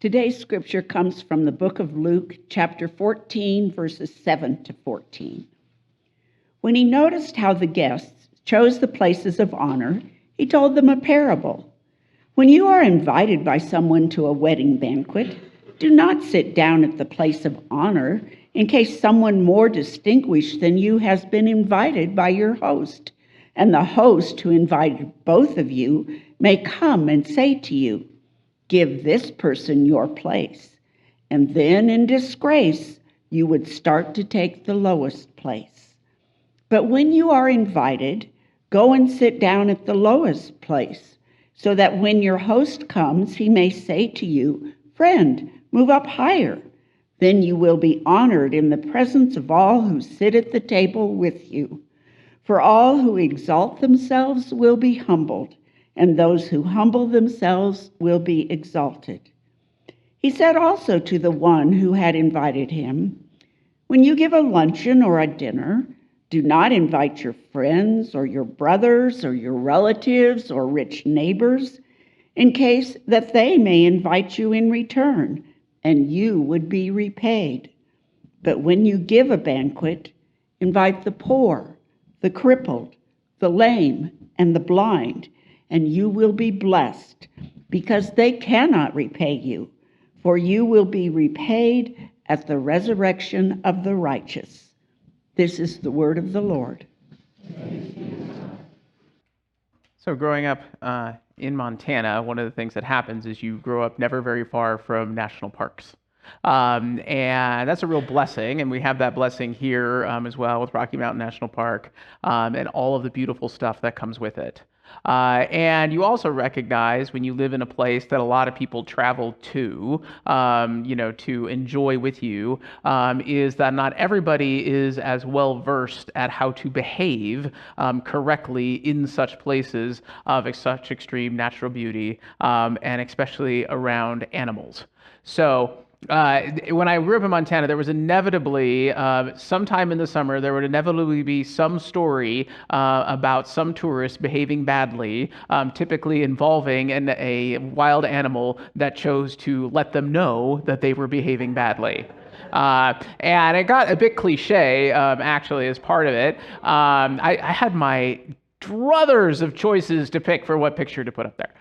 Today's scripture comes from the book of Luke, chapter 14, verses 7 to 14. When he noticed how the guests chose the places of honor, he told them a parable. When you are invited by someone to a wedding banquet, do not sit down at the place of honor in case someone more distinguished than you has been invited by your host, and the host who invited both of you may come and say to you, "Give this person your place," and then in disgrace you would start to take the lowest place. But when you are invited, go and sit down at the lowest place, so that when your host comes, he may say to you, "Friend, move up higher." Then you will be honored in the presence of all who sit at the table with you. For all who exalt themselves will be humbled, and those who humble themselves will be exalted. He said also to the one who had invited him, "When you give a luncheon or a dinner, do not invite your friends or your brothers or your relatives or rich neighbors, in case that they may invite you in return, and you would be repaid. But when you give a banquet, invite the poor, the crippled, the lame, and the blind, and you will be blessed, because they cannot repay you, for you will be repaid at the resurrection of the righteous." This is the word of the Lord. So growing up in Montana, one of the things that happens is you grow up never very far from national parks. And that's a real blessing, and we have that blessing here as well with Rocky Mountain National Park and all of the beautiful stuff that comes with it. And you also recognize when you live in a place that a lot of people travel to enjoy with you, is that not everybody is as well versed at how to behave correctly in such places of such extreme natural beauty, and especially around animals. So when I grew up in Montana, there was inevitably, sometime in the summer, there would inevitably be some story about some tourist behaving badly, typically involving a wild animal that chose to let them know that they were behaving badly. And it got a bit cliche, actually, as part of it. I had my druthers of choices to pick for what picture to put up there.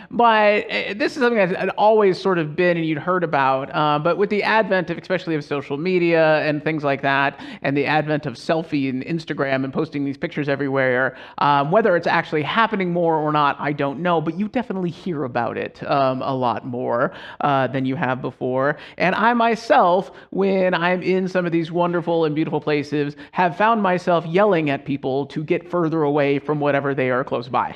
But this is something that had always sort of been and you'd heard about, but with the advent of, especially of social media and things like that, and the advent of selfie and Instagram and posting these pictures everywhere, whether it's actually happening more or not, I don't know, but you definitely hear about it a lot more than you have before. And I myself, when I'm in some of these wonderful and beautiful places, have found myself yelling at people to get further away from whatever they are close by.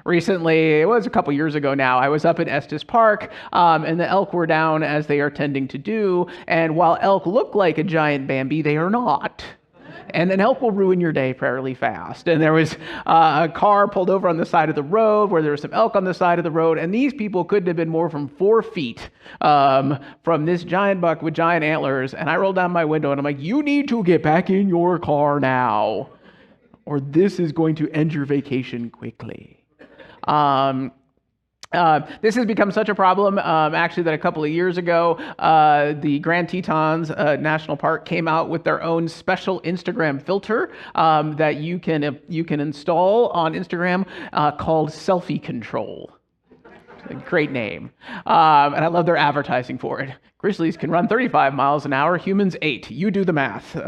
Recently, it was a couple years ago now, I was up at Estes Park, and the elk were down as they are tending to do, and while elk look like a giant Bambi, they are not. And an elk will ruin your day fairly fast. And there was a car pulled over on the side of the road where there was some elk on the side of the road, and these people couldn't have been more from 4 feet from this giant buck with giant antlers, and I rolled down my window and I'm like, "You need to get back in your car now, or this is going to end your vacation quickly." This has become such a problem, actually, that a couple of years ago, the Grand Tetons National Park came out with their own special Instagram filter that you can install on Instagram called Selfie Control. A great name. And I love their advertising for it. Grizzlies can run 35 miles an hour, humans 8. You do the math.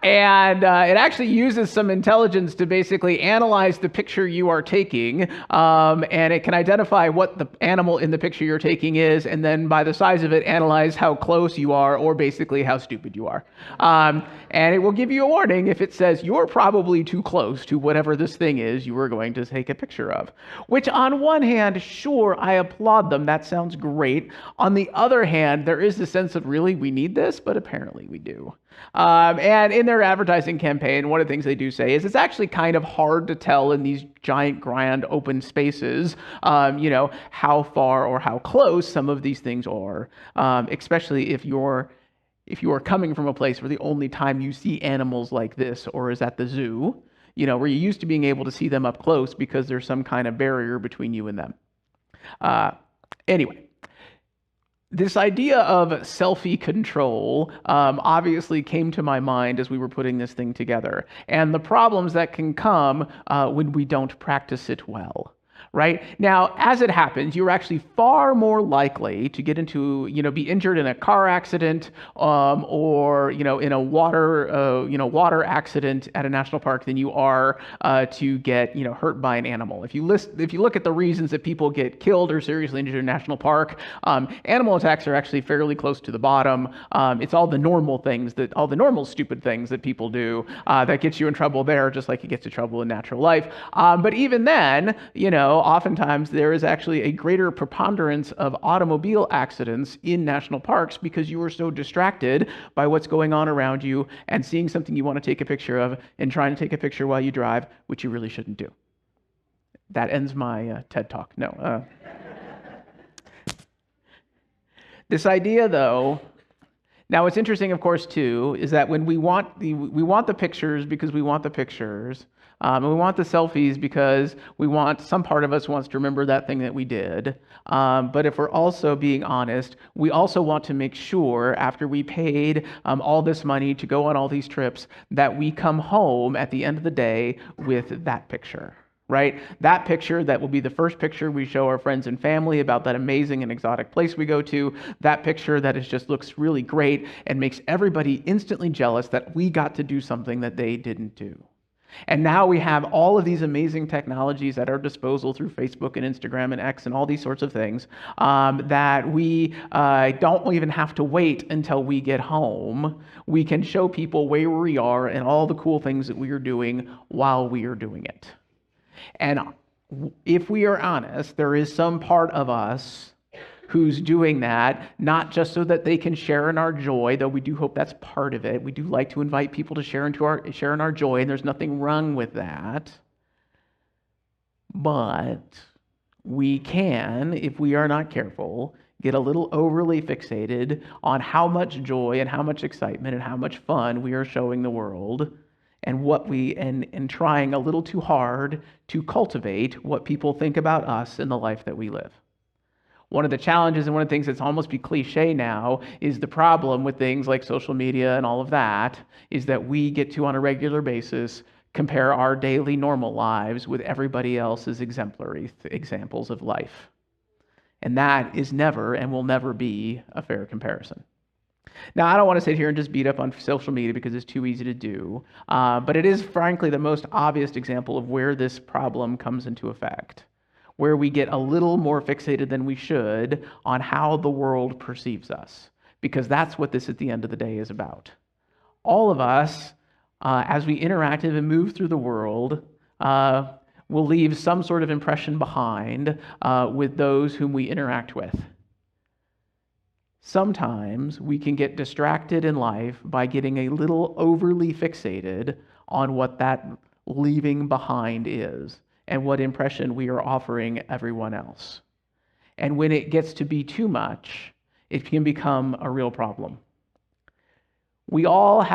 And it actually uses some intelligence to basically analyze the picture you are taking, and it can identify what the animal in the picture you're taking is, and then by the size of it, analyze how close you are, or basically how stupid you are. And it will give you a warning if it says you're probably too close to whatever this thing is you were going to take a picture of. Which on one hand, sure, I applaud them. That sounds great. On the other hand, there is the sense of, really, we need this? But apparently we do. And in their advertising campaign, one of the things they do say is it's actually kind of hard to tell in these giant, grand, open spaces, how far or how close some of these things are, especially if you are coming from a place where the only time you see animals like this or is at the zoo, where you're used to being able to see them up close because there's some kind of barrier between you and them. Anyway, this idea of selfie control obviously came to my mind as we were putting this thing together, and the problems that can come when we don't practice it well. Right now, as it happens, you're actually far more likely to get into, be injured in a car accident or, in a water accident at a national park than you are to get, hurt by an animal. If you look at the reasons that people get killed or seriously injured in a national park, animal attacks are actually fairly close to the bottom. It's all the normal stupid things that people do that gets you in trouble there, just like it gets you trouble in natural life. But even then, oftentimes there is actually a greater preponderance of automobile accidents in national parks because you are so distracted by what's going on around you and seeing something you want to take a picture of and trying to take a picture while you drive, which you really shouldn't do. That ends my TED Talk. No. This idea, though, now what's interesting, of course, too, is that when we want the pictures because we want the pictures, and we want the selfies because some part of us wants to remember that thing that we did. But if we're also being honest, we also want to make sure after we paid all this money to go on all these trips that we come home at the end of the day with that picture. Right? That picture that will be the first picture we show our friends and family about that amazing and exotic place we go to. That picture that just looks really great and makes everybody instantly jealous that we got to do something that they didn't do. And now we have all of these amazing technologies at our disposal through Facebook and Instagram and X and all these sorts of things that we don't even have to wait until we get home. We can show people where we are and all the cool things that we are doing while we are doing it. And if we are honest, there is some part of us who's doing that, not just so that they can share in our joy, though we do hope that's part of it. We do like to invite people to share in our joy, and there's nothing wrong with that. But we can, if we are not careful, get a little overly fixated on how much joy and how much excitement and how much fun we are showing the world, and trying a little too hard to cultivate what people think about us and the life that we live. One of the challenges and one of the things that's almost be cliche now is the problem with things like social media and all of that is that we get to, on a regular basis, compare our daily normal lives with everybody else's exemplary examples of life. And that is never and will never be a fair comparison. Now, I don't want to sit here and just beat up on social media because it's too easy to do, but it is frankly the most obvious example of where this problem comes into effect, where we get a little more fixated than we should on how the world perceives us, because that's what this at the end of the day is about. All of us, as we interact and move through the world, will leave some sort of impression behind with those whom we interact with. Sometimes we can get distracted in life by getting a little overly fixated on what that leaving behind is and what impression we are offering everyone else. And when it gets to be too much, it can become a real problem. We all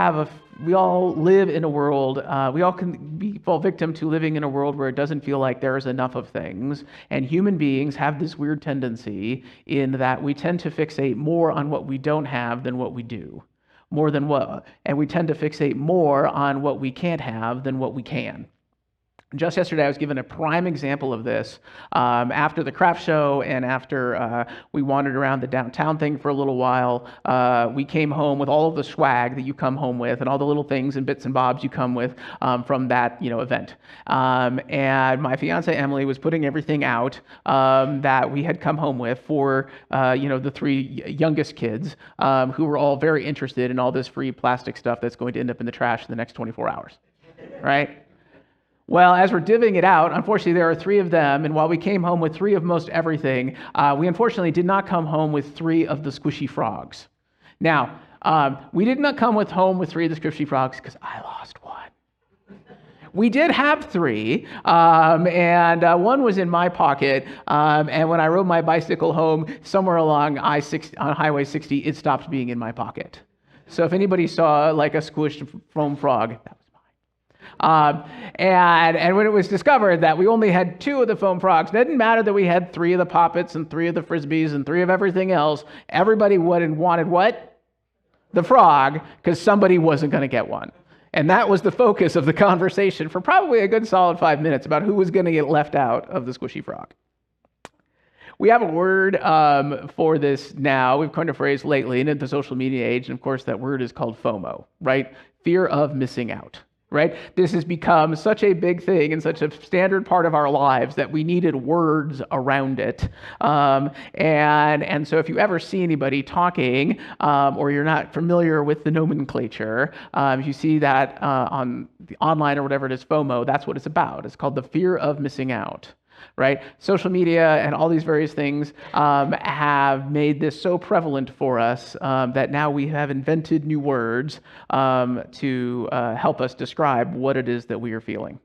live in a world, we all can fall victim to living in a world where it doesn't feel like there's enough of things. And human beings have this weird tendency in that we tend to fixate more on what we don't have than what we do. And we tend to fixate more on what we can't have than what we can. Just yesterday, I was given a prime example of this. After the craft show and after we wandered around the downtown thing for a little while, we came home with all of the swag that you come home with and all the little things and bits and bobs you come with from that event. And my fiance Emily was putting everything out that we had come home with for the three youngest kids who were all very interested in all this free plastic stuff that's going to end up in the trash in the next 24 hours, right? Well, as we're divvying it out, unfortunately, there are three of them, and while we came home with three of most everything, we unfortunately did not come home with three of the squishy frogs. Now, we did not come home with three of the squishy frogs because I lost one. We did have three, and one was in my pocket, and when I rode my bicycle home somewhere along on Highway 60, it stopped being in my pocket. So if anybody saw like a squished foam frog, that was And when it was discovered that we only had 2 of the foam frogs, it didn't matter that we had 3 of the poppets and 3 of the frisbees and 3 of everything else. Everybody wanted what? The frog, because somebody wasn't going to get one. And that was the focus of the conversation for probably a good solid 5 minutes about who was going to get left out of the squishy frog. We have a word for this now. We've coined a phrase lately in the social media age, and of course that word is called FOMO, right? Fear of missing out, right? This has become such a big thing and such a standard part of our lives that we needed words around it. And so if you ever see anybody talking or you're not familiar with the nomenclature, if you see that on the online or whatever it is, FOMO, that's what it's about. It's called the fear of missing out. Right? Social media and all these various things have made this so prevalent for us that now we have invented new words to help us describe what it is that we are feeling.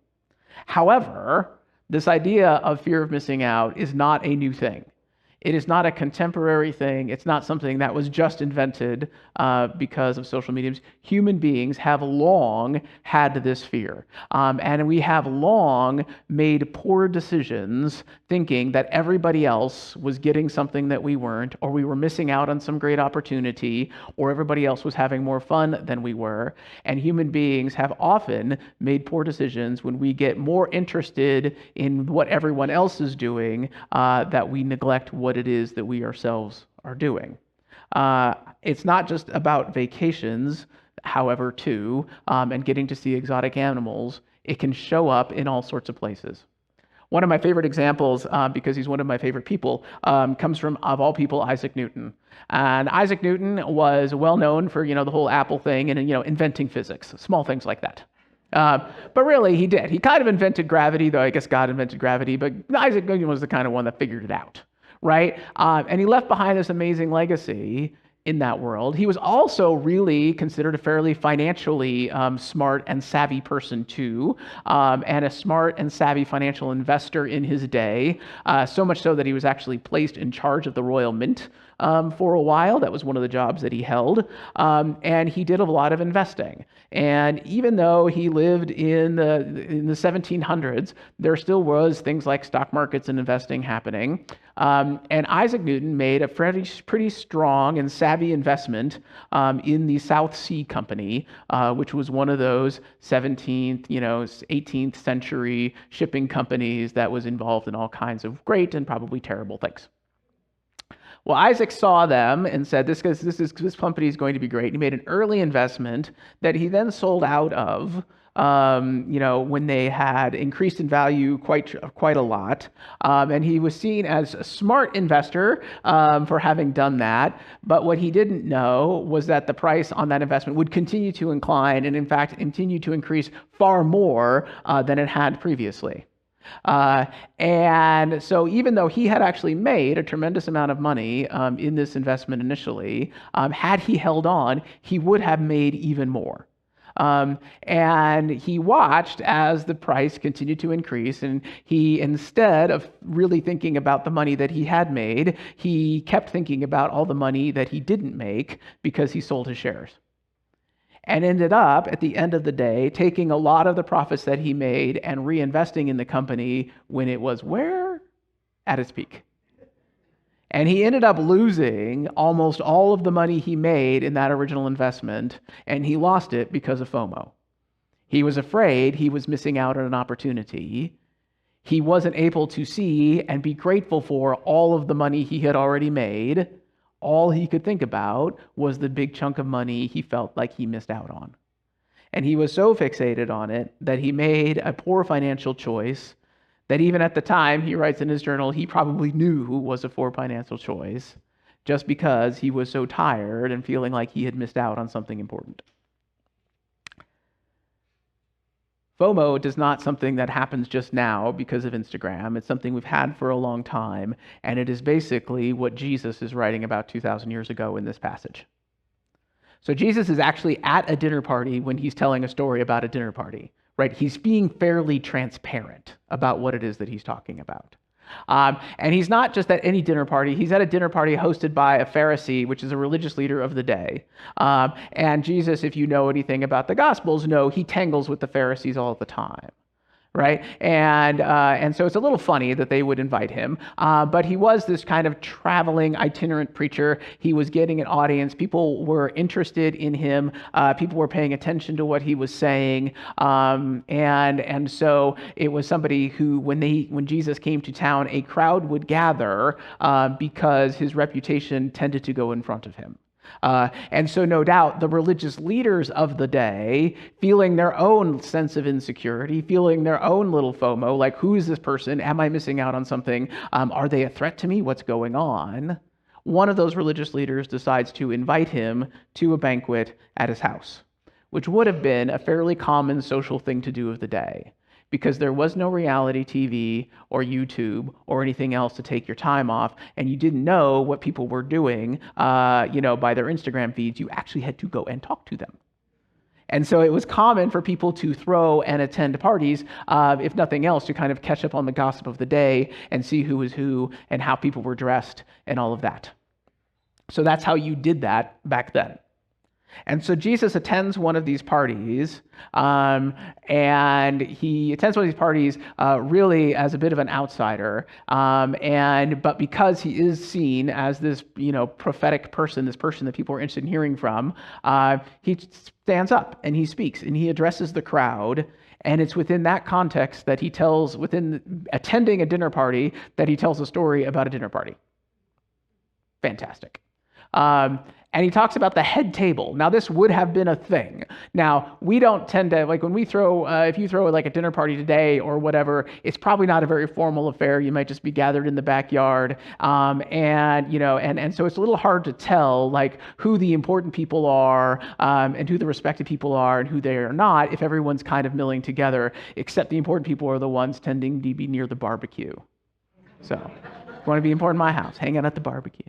However, this idea of fear of missing out is not a new thing. It is not a contemporary thing. It's not something that was just invented because of social mediums. Human beings have long had this fear. And we have long made poor decisions thinking that everybody else was getting something that we weren't, or we were missing out on some great opportunity, or everybody else was having more fun than we were. And human beings have often made poor decisions when we get more interested in what everyone else is doing that we neglect what it is that we ourselves are doing. It's not just about vacations, however, too, and getting to see exotic animals. It can show up in all sorts of places. One of my favorite examples, because he's one of my favorite people, comes from, of all people, Isaac Newton. And Isaac Newton was well known for, the whole Apple thing and, inventing physics, small things like that. But really, he did. He kind of invented gravity, though I guess God invented gravity, but Isaac Newton was the kind of one that figured it out, right? And he left behind this amazing legacy in that world. He was also really considered a fairly financially smart and savvy person too, and a smart and savvy financial investor in his day, so much so that he was actually placed in charge of the Royal Mint for a while. That was one of the jobs that he held, and he did a lot of investing. And even though he lived in the 1700s, there still was things like stock markets and investing happening. And Isaac Newton made a pretty strong and savvy investment in the South Sea Company, which was one of those 17th, 18th century shipping companies that was involved in all kinds of great and probably terrible things. Well, Isaac saw them and said, this company is going to be great. He made an early investment that he then sold out of, when they had increased in value quite a lot. And he was seen as a smart investor for having done that. But what he didn't know was that the price on that investment would continue to incline and, in fact, continue to increase far more than it had previously. And so even though he had actually made a tremendous amount of money in this investment initially, had he held on, he would have made even more. And he watched as the price continued to increase, and he, instead of really thinking about the money that he had made, he kept thinking about all the money that he didn't make because he sold his shares. And ended up, at the end of the day, taking a lot of the profits that he made and reinvesting in the company when it was where? At its peak. And he ended up losing almost all of the money he made in that original investment, and he lost it because of FOMO. He was afraid he was missing out on an opportunity. He wasn't able to see and be grateful for all of the money he had already made. All he could think about was the big chunk of money he felt like he missed out on. And he was so fixated on it that he made a poor financial choice that even at the time, he writes in his journal, he probably knew was a poor financial choice just because he was so tired and feeling like he had missed out on something important. FOMO is not something that happens just now because of Instagram. It's something we've had for a long time, and it is basically what Jesus is writing about 2,000 years ago in this passage. So Jesus is actually at a dinner party when he's telling a story about a dinner party, right? He's being fairly transparent about what it is that he's talking about. And he's not just at any dinner party. He's at a dinner party hosted by a Pharisee, which is a religious leader of the day. And Jesus, if you know anything about the Gospels, know he tangles with the Pharisees all the time. Right? And so it's a little funny that they would invite him. But he was this kind of traveling itinerant preacher. He was getting an audience. People were interested in him. People were paying attention to what he was saying. And so it was somebody who, when Jesus came to town, a crowd would gather because his reputation tended to go in front of him. And so no doubt the religious leaders of the day, feeling their own sense of insecurity, feeling their own little FOMO, like, who is this person? Am I missing out on something? Are they a threat to me? What's going on? One of those religious leaders decides to invite him to a banquet at his house, which would have been a fairly common social thing to do of the day, because there was no reality TV or YouTube or anything else to take your time off, and you didn't know what people were doing, by their Instagram feeds. You actually had to go and talk to them. And so it was common for people to throw and attend parties, if nothing else, to kind of catch up on the gossip of the day and see who was who and how people were dressed and all of that. So that's how you did that back then. And so Jesus attends one of these parties, and he attends one of these parties really as a bit of an outsider. But because he is seen as this, prophetic person, this person that people are interested in hearing from, he stands up and he speaks and he addresses the crowd. And it's within that context that he tells, within attending a dinner party, that he tells a story about a dinner party. Fantastic. And he talks about the head table. Now, this would have been a thing. Now, we don't tend to, like, when we throw, if you throw like a dinner party today or whatever, it's probably not a very formal affair. You might just be gathered in the backyard. And so it's a little hard to tell, like, who the important people are, and who the respected people are and who they are not, if everyone's kind of milling together, except the important people are the ones tending to be near the barbecue. So, if you want to be important in my house, hang out at the barbecue.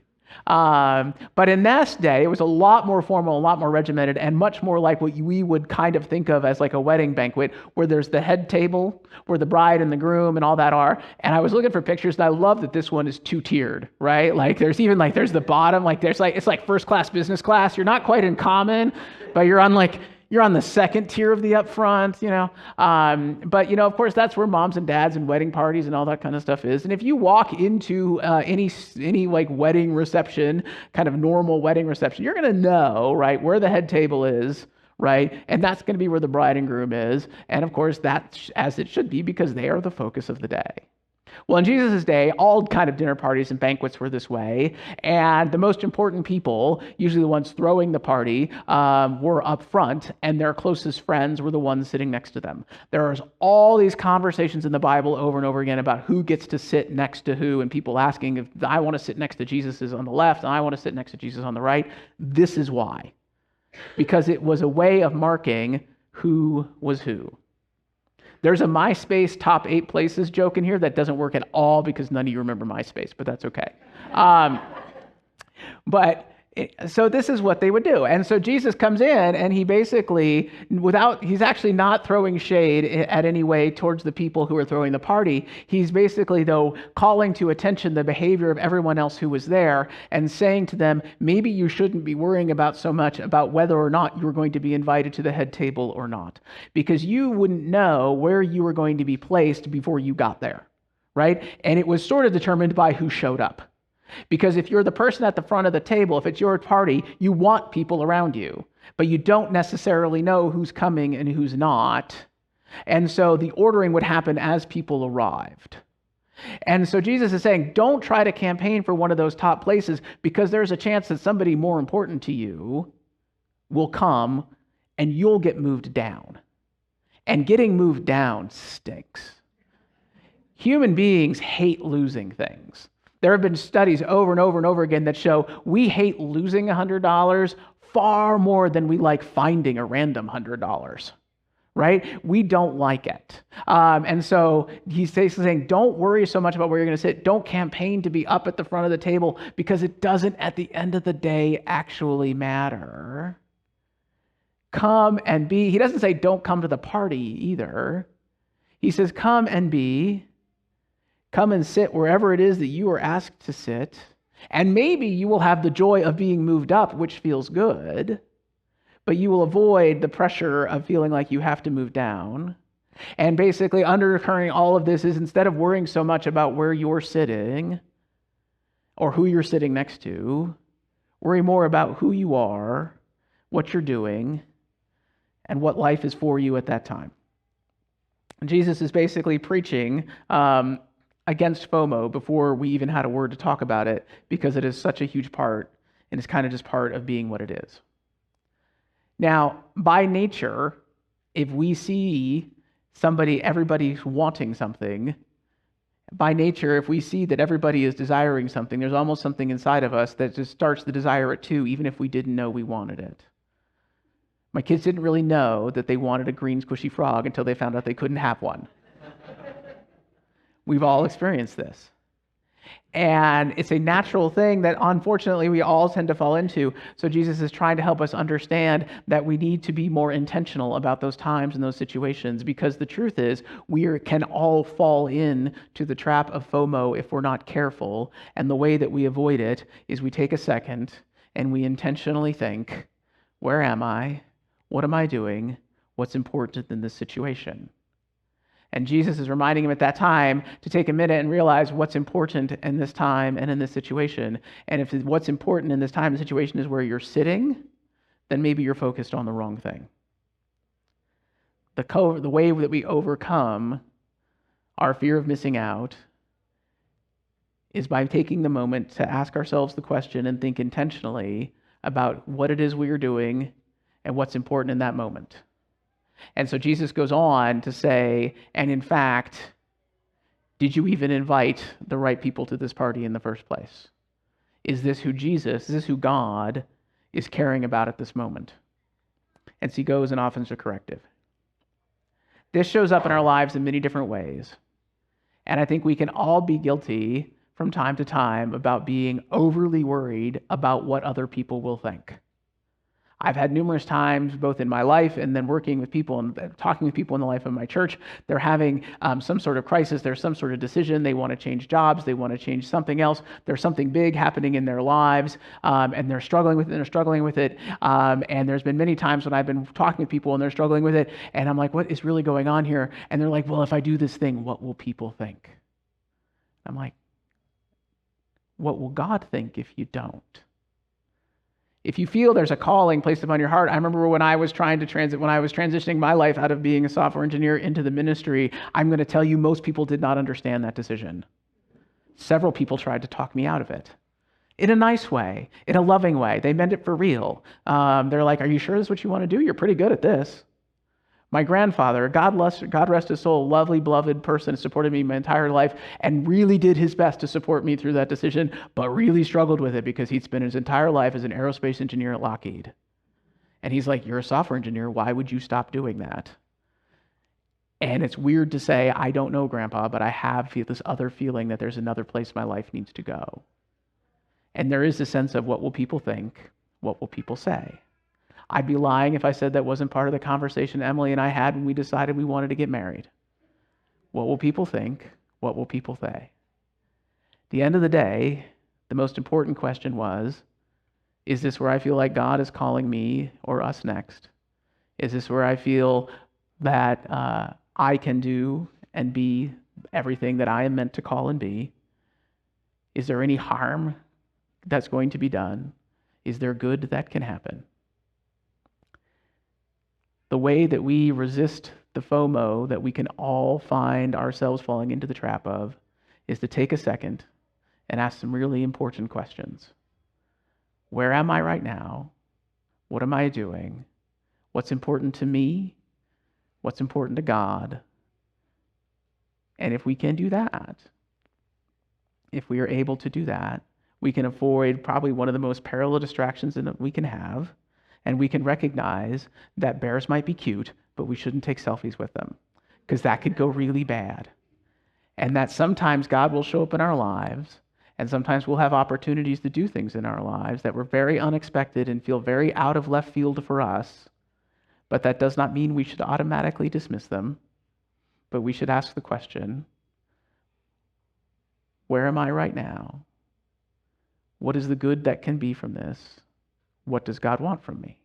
But in this day, it was a lot more formal, a lot more regimented, and much more like what we would kind of think of as like a wedding banquet, where there's the head table, where the bride and the groom and all that are. And I was looking for pictures, and I love that this one is two-tiered, right? Like there's the bottom, like it's like first class, business class. You're not quite in common, but you're on the second tier of the up front, But, of course, that's where moms and dads and wedding parties and all that kind of stuff is. And if you walk into any like wedding reception, kind of normal wedding reception, you're going to know, right, where the head table is, right? And that's going to be where the bride and groom is. And, of course, that's as it should be, because they are the focus of the day. Well, in Jesus' day, all kind of dinner parties and banquets were this way, and the most important people, usually the ones throwing the party, were up front, and their closest friends were the ones sitting next to them. There's all these conversations in the Bible over and over again about who gets to sit next to who, and people asking if I want to sit next to Jesus is on the left, and I want to sit next to Jesus on the right. This is why. Because it was a way of marking who was who. There's a MySpace top 8 places joke in here that doesn't work at all because none of you remember MySpace, but that's okay. So this is what they would do. And so Jesus comes in and he basically, he's actually not throwing shade at any way towards the people who are throwing the party. He's basically, though, calling to attention the behavior of everyone else who was there and saying to them, maybe you shouldn't be worrying about so much about whether or not you're going to be invited to the head table or not, because you wouldn't know where you were going to be placed before you got there, right? And it was sort of determined by who showed up. Because if you're the person at the front of the table, if it's your party, you want people around you, but you don't necessarily know who's coming and who's not. And so the ordering would happen as people arrived. And so Jesus is saying, don't try to campaign for one of those top places, because there's a chance that somebody more important to you will come and you'll get moved down. And getting moved down stinks. Human beings hate losing things. There have been studies over and over and over again that show we hate losing $100 far more than we like finding a random $100, right? We don't like it. And so he's basically saying, don't worry so much about where you're going to sit. Don't campaign to be up at the front of the table, because it doesn't, at the end of the day, actually matter. Come and be. He doesn't say don't come to the party either. He says come and be. Come and sit wherever it is that you are asked to sit. And maybe you will have the joy of being moved up, which feels good, but you will avoid the pressure of feeling like you have to move down. And basically, undercurring all of this is, instead of worrying so much about where you're sitting or who you're sitting next to, worry more about who you are, what you're doing, and what life is for you at that time. And Jesus is basically preaching against FOMO before we even had a word to talk about it, because it is such a huge part, and it's kind of just part of being what it is. Now, by nature, if we see everybody's wanting something, by nature, if we see that everybody is desiring something, there's almost something inside of us that just starts to desire it too, even if we didn't know we wanted it. My kids didn't really know that they wanted a green squishy frog until they found out they couldn't have one. We've all experienced this. And it's a natural thing that unfortunately we all tend to fall into. So Jesus is trying to help us understand that we need to be more intentional about those times and those situations, because the truth is we can all fall in to the trap of FOMO if we're not careful. And the way that we avoid it is we take a second and we intentionally think, where am I? What am I doing? What's important in this situation? And Jesus is reminding him at that time to take a minute and realize what's important in this time and in this situation. And if what's important in this time and situation is where you're sitting, then maybe you're focused on the wrong thing. The way that we overcome our fear of missing out is by taking the moment to ask ourselves the question and think intentionally about what it is we are doing and what's important in that moment. And so Jesus goes on to say, and in fact, did you even invite the right people to this party in the first place? Is this who God is caring about at this moment? And so he goes and offers a corrective. This shows up in our lives in many different ways. And I think we can all be guilty from time to time about being overly worried about what other people will think. I've had numerous times, both in my life and then working with people and talking with people in the life of my church, they're having some sort of crisis, there's some sort of decision, they want to change jobs, they want to change something else, there's something big happening in their lives, and they're struggling with it, and there's been many times when I've been talking with people and they're struggling with it, and I'm like, what is really going on here? And they're like, well, if I do this thing, what will people think? I'm like, what will God think if you don't? If you feel there's a calling placed upon your heart, I remember when I was transitioning my life out of being a software engineer into the ministry, I'm going to tell you most people did not understand that decision. Several people tried to talk me out of it. In a nice way, in a loving way. They meant it for real. They're like, are you sure this is what you want to do? You're pretty good at this. My grandfather, God rest his soul, lovely, beloved person, supported me my entire life and really did his best to support me through that decision, but really struggled with it because he'd spent his entire life as an aerospace engineer at Lockheed. And he's like, you're a software engineer. Why would you stop doing that? And it's weird to say, I don't know, Grandpa, but I have this other feeling that there's another place my life needs to go. And there is a sense of what will people think? What will people say? I'd be lying if I said that wasn't part of the conversation Emily and I had when we decided we wanted to get married. What will people think? What will people say? At the end of the day, the most important question was, is this where I feel like God is calling me or us next? Is this where I feel that I can do and be everything that I am meant to call and be? Is there any harm that's going to be done? Is there good that can happen? The way that we resist the FOMO that we can all find ourselves falling into the trap of is to take a second and ask some really important questions. Where am I right now? What am I doing? What's important to me? What's important to God? And if we can do that, if we are able to do that, we can avoid probably one of the most perilous distractions that we can have. And we can recognize that bears might be cute, but we shouldn't take selfies with them because that could go really bad. And that sometimes God will show up in our lives, and sometimes we'll have opportunities to do things in our lives that were very unexpected and feel very out of left field for us. But that does not mean we should automatically dismiss them, but we should ask the question, Where am I right now? What is the good that can be from this? What does God want from me?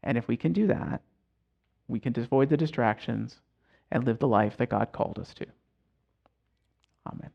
And if we can do that, we can avoid the distractions and live the life that God called us to. Amen.